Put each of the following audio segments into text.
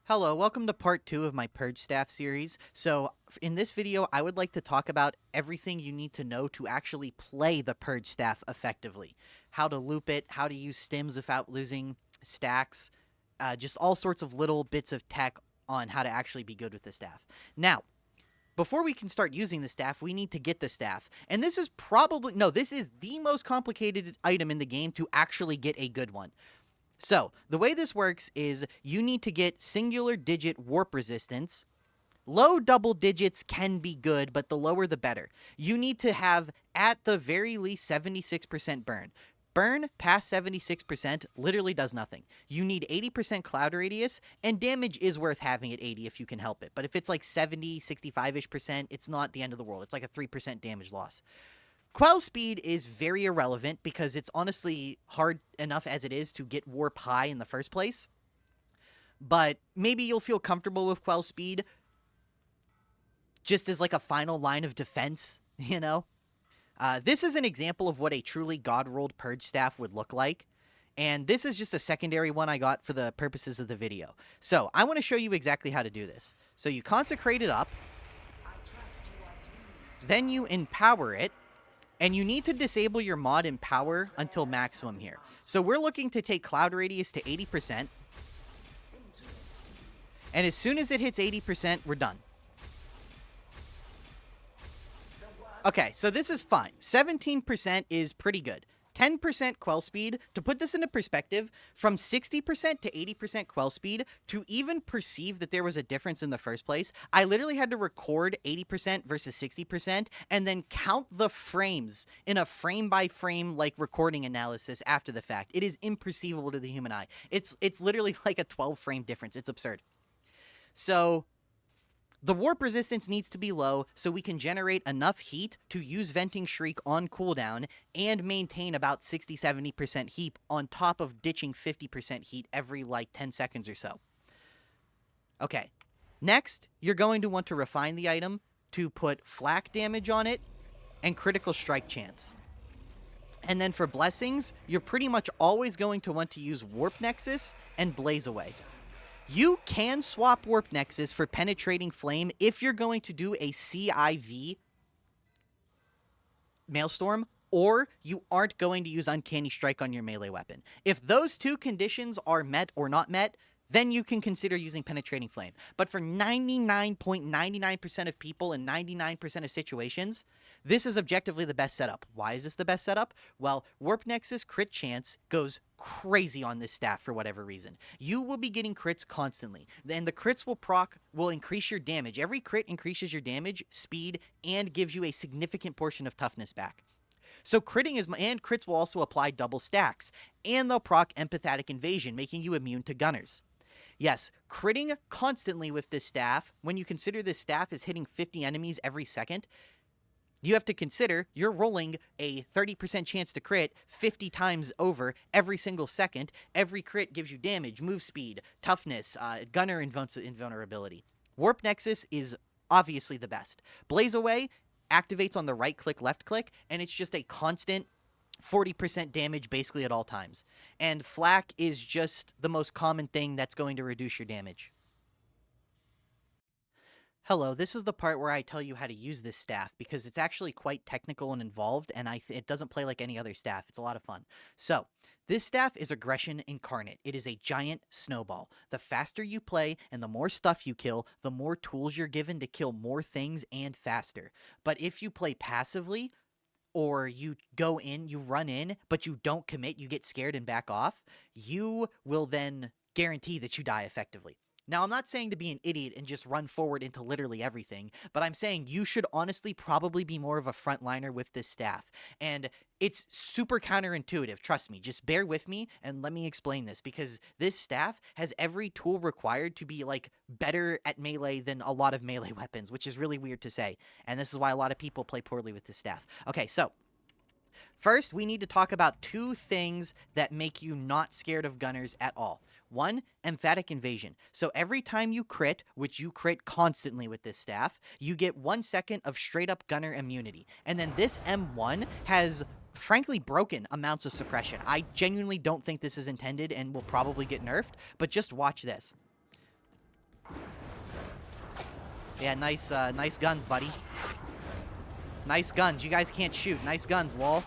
Hello, welcome to part 2 of my Purge staff series. So, in this video, I would like to talk about everything you need to know to actually play the Purge staff effectively. How to loop it, how to use stims without losing stacks, just all sorts of little bits of tech on how to actually be good with the staff. Now, before we can start using the staff, we need to get the staff. And this is this is the most complicated item in the game to actually get a good one. So, the way this works is you need to get singular digit warp resistance. Low double digits can be good, but the lower the better. You need to have, at the very least, 76% burn. Burn past 76% literally does nothing. You need 80% cloud radius, and damage is worth having at 80 if you can help it. But if it's like 70, 65-ish percent, it's not the end of the world. It's like a 3% damage loss. Quell speed is very irrelevant because it's honestly hard enough as it is to get warp high in the first place. But maybe you'll feel comfortable with Quell speed just as like a final line of defense, you know? This is an example of what a truly God-rolled Purge staff would look like. And this is just a secondary one I got for the purposes of the video. So I want to show you exactly how to do this. So you consecrate it up, then you empower it, and you need to disable your mod Empower until maximum here. So we're looking to take cloud radius to 80%. And as soon as it hits 80%, we're done. Okay, so this is fine. 17% is pretty good. 10% quell speed, to put this into perspective, from 60% to 80% quell speed, to even perceive that there was a difference in the first place, I literally had to record 80% versus 60% and then count the frames in a frame-by-frame like recording analysis after the fact. It is imperceivable to the human eye. It's literally like a 12-frame difference. It's absurd. So the warp resistance needs to be low so we can generate enough heat to use Venting Shriek on cooldown and maintain about 60-70% heat on top of ditching 50% heat every like 10 seconds or so. Okay, next you're going to want to refine the item to put flak damage on it and critical strike chance. And then for blessings, you're pretty much always going to want to use Warp Nexus and Blaze Away. You can swap Warp Nexus for Penetrating Flame if you're going to do a CIV Maelstrom, or you aren't going to use Uncanny Strike on your melee weapon. If those two conditions are met or not met, then you can consider using Penetrating Flame. But for 99.99% of people in 99% of situations, this is objectively the best setup. Why is this the best setup? Well, Warp Nexus crit chance goes crazy on this staff for whatever reason. You will be getting crits constantly. Then the crits will increase your damage. Every crit increases your damage, speed, and gives you a significant portion of toughness back. So crits will also apply double stacks, and they'll proc Empathetic Invasion, making you immune to gunners. Yes, critting constantly with this staff, when you consider this staff is hitting 50 enemies every second, you have to consider you're rolling a 30% chance to crit 50 times over every single second. Every crit gives you damage, move speed, toughness, gunner invulnerability. Warp Nexus is obviously the best. Blaze Away activates on the right click, left click, and it's just a constant 40% damage basically at all times. And flak is just the most common thing that's going to reduce your damage. Hello, this is the part where I tell you how to use this staff because it's actually quite technical and involved, and it doesn't play like any other staff. It's a lot of fun. So, this staff is Aggression Incarnate. It is a giant snowball. The faster you play and the more stuff you kill, the more tools you're given to kill more things and faster. But if you play passively, or you go in, you run in, but you don't commit, you get scared and back off, you will then guarantee that you die effectively. Now, I'm not saying to be an idiot and just run forward into literally everything, but I'm saying you should honestly probably be more of a frontliner with this staff. And it's super counterintuitive, trust me. Just bear with me and let me explain this, because this staff has every tool required to be, like, better at melee than a lot of melee weapons, which is really weird to say. And this is why a lot of people play poorly with this staff. Okay, so first, we need to talk about two things that make you not scared of gunners at all. One, Emphatic Invasion. So every time you crit, which you crit constantly with this staff, you get 1 second of straight up gunner immunity. And then this M1 has frankly broken amounts of suppression. I genuinely don't think this is intended and will probably get nerfed, but just watch this. Yeah, nice guns, buddy. Nice guns. You guys can't shoot. Nice guns, lol.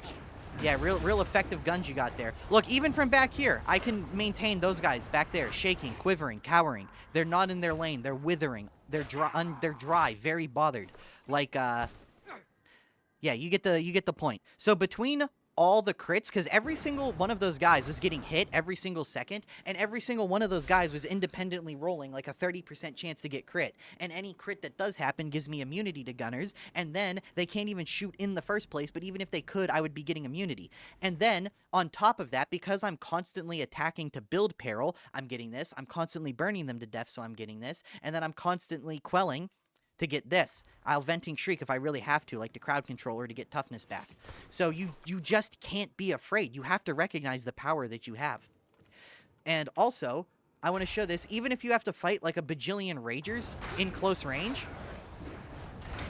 Yeah, real effective guns you got there. Look, even from back here, I can maintain those guys back there, shaking, quivering, cowering. They're not in their lane. They're withering. They're dry, very bothered. Like, yeah, you get the point. So between all the crits, because every single one of those guys was getting hit every single second, and every single one of those guys was independently rolling like a 30% chance to get crit. And any crit that does happen gives me immunity to gunners, and then they can't even shoot in the first place, but even if they could, I would be getting immunity. And then, on top of that, because I'm constantly attacking to build Peril, I'm getting this. I'm constantly burning them to death, so I'm getting this. And then I'm constantly quelling to get this. I'll venting shriek if I really have to, like the crowd controller, to get toughness back. So you just can't be afraid. You have to recognize the power that you have. And also, I want to show this, even if you have to fight like a bajillion ragers in close range.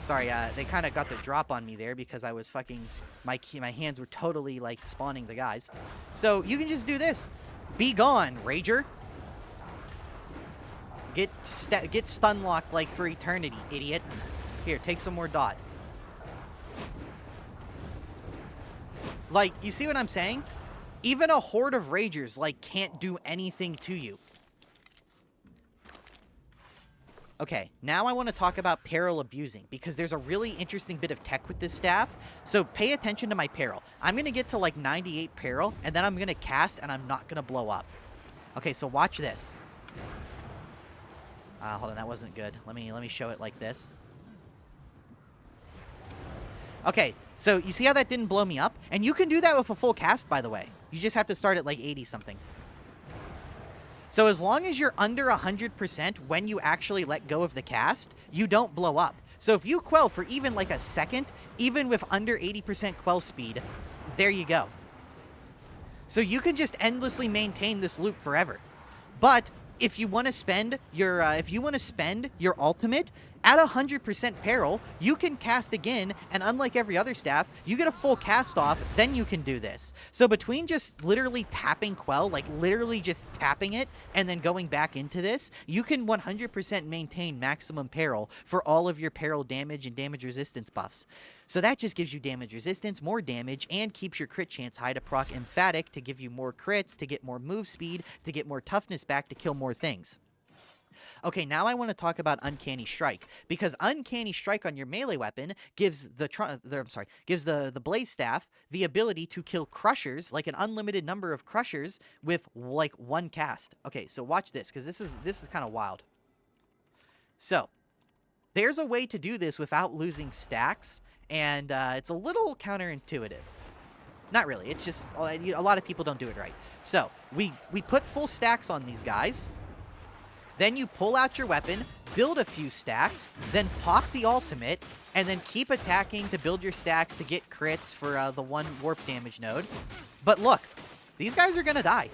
Sorry, they kind of got the drop on me there because I was fucking, my hands were totally like spawning the guys. So you can just do this. Be gone, rager. Get stun locked like for eternity, idiot. Here, take some more dot. Like, you see what I'm saying? Even a horde of ragers, like, can't do anything to you. Okay, now I want to talk about Peril abusing, because there's a really interesting bit of tech with this staff. So pay attention to my Peril. I'm going to get to like 98 Peril, and then I'm going to cast, and I'm not going to blow up. Okay, so watch this. Hold on, that wasn't good. Let me show it like this. Okay, so you see how that didn't blow me up? And you can do that with a full cast, by the way. You just have to start at like 80-something. So as long as you're under 100% when you actually let go of the cast, you don't blow up. So if you quell for even like a second, even with under 80% quell speed, there you go. So you can just endlessly maintain this loop forever. But if you want to spend your ultimate at 100% Peril, you can cast again, and unlike every other staff, you get a full cast off, then you can do this. So between just literally tapping Quell, like literally just tapping it, and then going back into this, you can 100% maintain maximum Peril for all of your Peril damage and damage resistance buffs. So that just gives you damage resistance, more damage, and keeps your crit chance high to proc Emphatic to give you more crits, to get more move speed, to get more toughness back, to kill more things. Okay, now I want to talk about Uncanny Strike, because Uncanny Strike on your melee weapon gives the Blaze Staff the ability to kill Crushers, like an unlimited number of Crushers, with like one cast. Okay, so watch this, because this is kind of wild. So there's a way to do this without losing stacks, and it's a little counterintuitive. Not really. It's just a lot of people don't do it right. So we put full stacks on these guys. Then you pull out your weapon, build a few stacks, then pop the ultimate, and then keep attacking to build your stacks to get crits for the one warp damage node. But look, these guys are gonna die.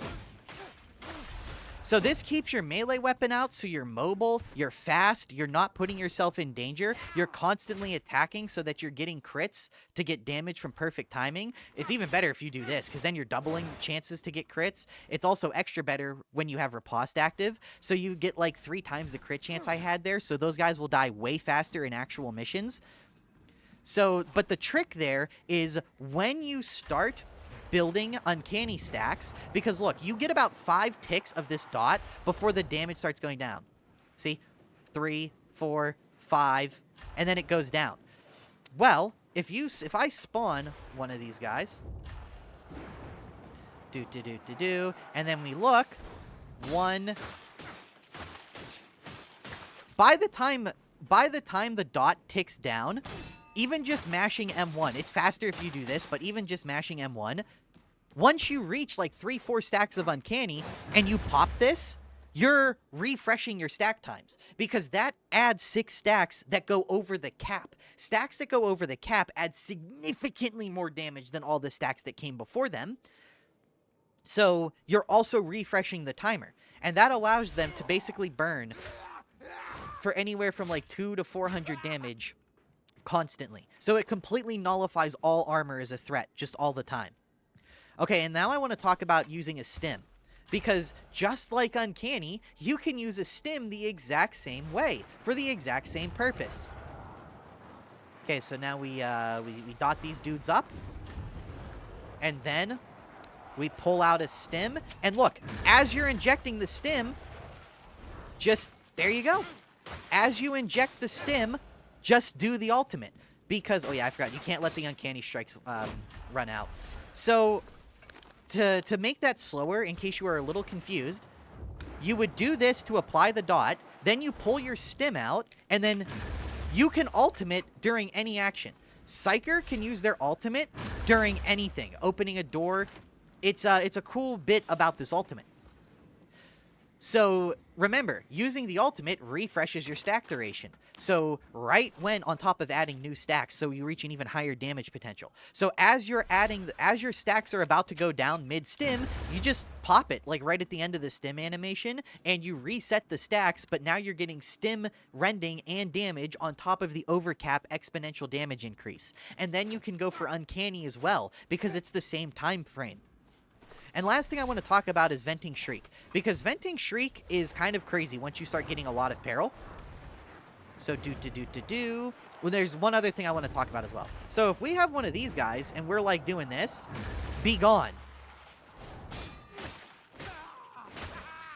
So this keeps your melee weapon out, so you're mobile, you're fast, you're not putting yourself in danger, you're constantly attacking so that you're getting crits to get damage from perfect timing. It's even better if you do this, because then you're doubling chances to get crits. It's also extra better when you have Riposte active, so you get like 3 times the crit chance I had there, so those guys will die way faster in actual missions. So, but the trick there is when you start building uncanny stacks, because look, you get about 5 ticks of this dot before the damage starts going down. See? 3, 4, 5, and then it goes down. Well, if I spawn one of these guys, and then we look, 1. By the time the dot ticks down, even just mashing M1, it's faster if you do this, but even just mashing M1, once you reach like 3-4 stacks of Uncanny and you pop this, you're refreshing your stack times, because that adds 6 stacks that go over the cap. Stacks that go over the cap add significantly more damage than all the stacks that came before them. So you're also refreshing the timer, and that allows them to basically burn for anywhere from like 200 to 400 damage constantly. So it completely nullifies all armor as a threat, just all the time. Okay, and now I want to talk about using a stim. Because just like Uncanny, you can use a stim the exact same way for the exact same purpose. Okay, so now we dot these dudes up. And then we pull out a stim. And look, as you're injecting the stim, just, there you go. As you inject the stim, just do the ultimate. Because, oh yeah, I forgot, you can't let the Uncanny Strikes run out. So, to make that slower, in case you are a little confused, you would do this to apply the dot, then you pull your stim out, and then you can ultimate during any action. Psyker can use their ultimate during anything. Opening a door. It's a cool bit about this ultimate. So, remember, using the ultimate refreshes your stack duration. So, right when on top of adding new stacks, so you reach an even higher damage potential. So, as your stacks are about to go down mid-stim, you just pop it, like right at the end of the stim animation, and you reset the stacks, but now you're getting stim, rending, and damage on top of the overcap exponential damage increase. And then you can go for Uncanny as well, because it's the same time frame. And last thing I want to talk about is Venting Shriek. Because Venting Shriek is kind of crazy once you start getting a lot of Peril. So, well, there's one other thing I want to talk about as well. So, if we have one of these guys, and we're, like, doing this, be gone.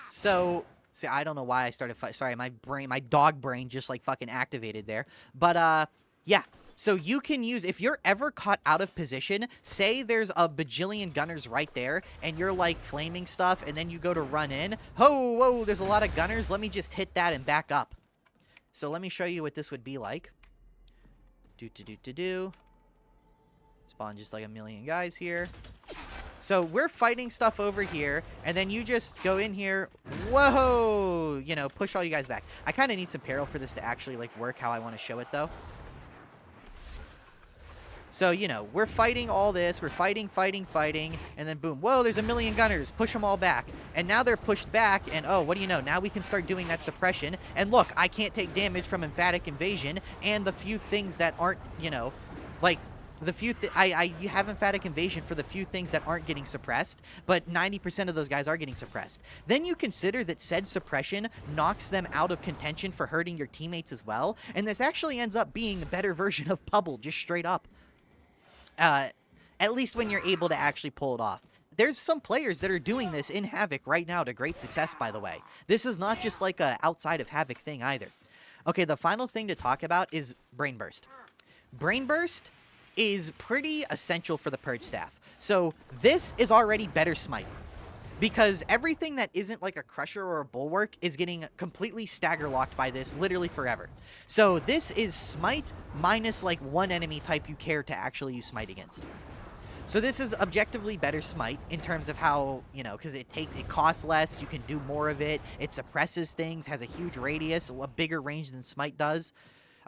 So, see, I don't know why I started sorry, my dog brain just, like, fucking activated there. But, yeah. So you can use, if you're ever caught out of position, say there's a bajillion gunners right there, and you're like flaming stuff, and then you go to run in. Whoa, there's a lot of gunners. Let me just hit that and back up. So let me show you what this would be like. Spawn just like a million guys here. So we're fighting stuff over here, and then you just go in here. Whoa! You know, push all you guys back. I kind of need some Peril for this to actually like work how I want to show it, though. So, you know, we're fighting all this. We're fighting. And then, boom. Whoa, there's a million gunners. Push them all back. And now they're pushed back. And, oh, what do you know? Now we can start doing that suppression. And look, I can't take damage from Emphatic Invasion. And the few things that aren't, you know, like, the few... you have Emphatic Invasion for the few things that aren't getting suppressed. But 90% of those guys are getting suppressed. Then you consider that said suppression knocks them out of contention for hurting your teammates as well. And this actually ends up being a better version of Pubble, just straight up. At least when you're able to actually pull it off. There's some players that are doing this in Havoc right now to great success, by the way. This is not just like a outside of Havoc thing either. Okay, the final thing to talk about is Brain Burst. Brain Burst is pretty essential for the Purge staff. So this is already better Smite. Because everything that isn't like a Crusher or a Bulwark is getting completely stagger locked by this literally forever. So this is Smite minus like one enemy type you care to actually use Smite against. So this is objectively better Smite in terms of how, you know, because it costs less, you can do more of it, it suppresses things, has a huge radius, a bigger range than Smite does.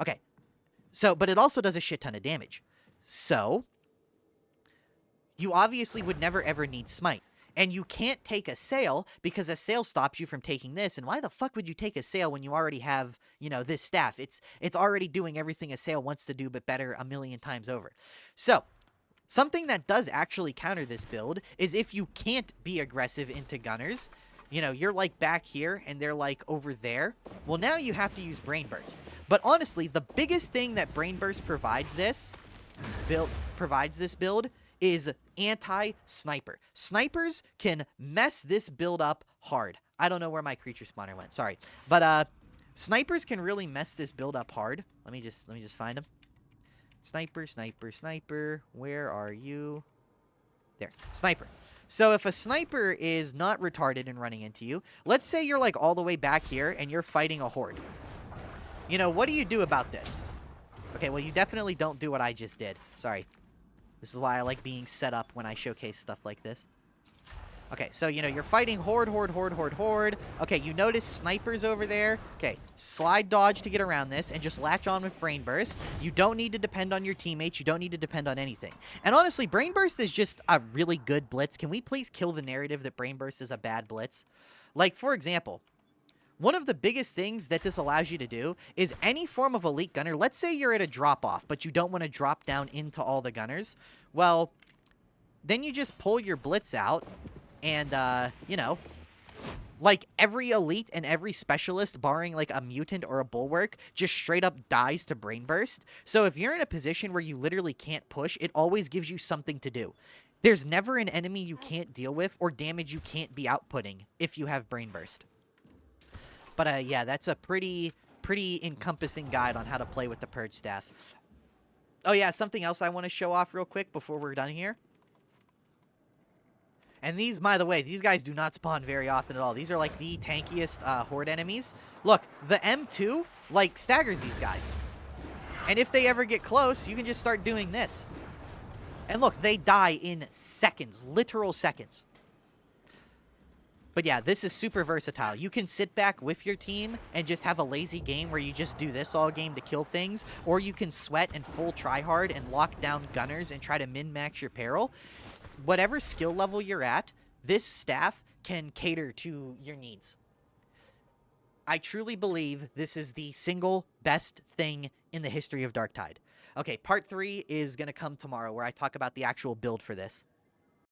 Okay, so, but it also does a shit ton of damage. So, you obviously would never ever need Smite. And you can't take a sail because a sail stops you from taking this. And why the fuck would you take a sail when you already have, you know, this staff? It's already doing everything a sail wants to do, but better a million times over. So, something that does actually counter this build is if you can't be aggressive into gunners. You know, you're like back here and they're like over there. Well, now you have to use Brain Burst. But honestly, the biggest thing that Brain Burst provides this build is anti-sniper. Snipers can mess this build up hard. I don't know where my creature spawner went. Sorry. But snipers can really mess this build up hard. Let me just find him. Sniper. Where are you? There. Sniper. So if a sniper is not retarded and running into you, let's say you're like all the way back here and you're fighting a horde. You know, what do you do about this? Okay, well, you definitely don't do what I just did. Sorry. This is why I like being set up when I showcase stuff like this. Okay, so, you know, you're fighting horde. Okay, you notice snipers over there. Okay, slide dodge to get around this and just latch on with Brain Burst. You don't need to depend on your teammates. You don't need to depend on anything. And honestly, Brain Burst is just a really good blitz. Can we please kill the narrative that Brain Burst is a bad blitz? Like, for example, one of the biggest things that this allows you to do is any form of elite gunner. Let's say you're at a drop-off, but you don't want to drop down into all the gunners. Well, then you just pull your blitz out and, you know, Like, every elite and every specialist, barring, like, a mutant or a bulwark, just straight up dies to Brain Burst. So if you're in a position where you literally can't push, it always gives you something to do. There's never an enemy you can't deal with or damage you can't be outputting if you have Brain Burst. But, yeah, that's a pretty encompassing guide on how to play with the Purge Staff. Oh, yeah, something else I want to show off real quick before we're done here. And these, by the way, these guys do not spawn very often at all. These are, like, the tankiest horde enemies. Look, the M2, like, staggers these guys. And if they ever get close, you can just start doing this. And look, they die in seconds, literal seconds. But yeah, this is super versatile. You can sit back with your team and just have a lazy game where you just do this all game to kill things, or you can sweat and full tryhard and lock down gunners and try to min-max your Peril. Whatever skill level you're at, this staff can cater to your needs. I truly believe this is the single best thing in the history of Darktide. Okay, part 3 is going to come tomorrow where I talk about the actual build for this.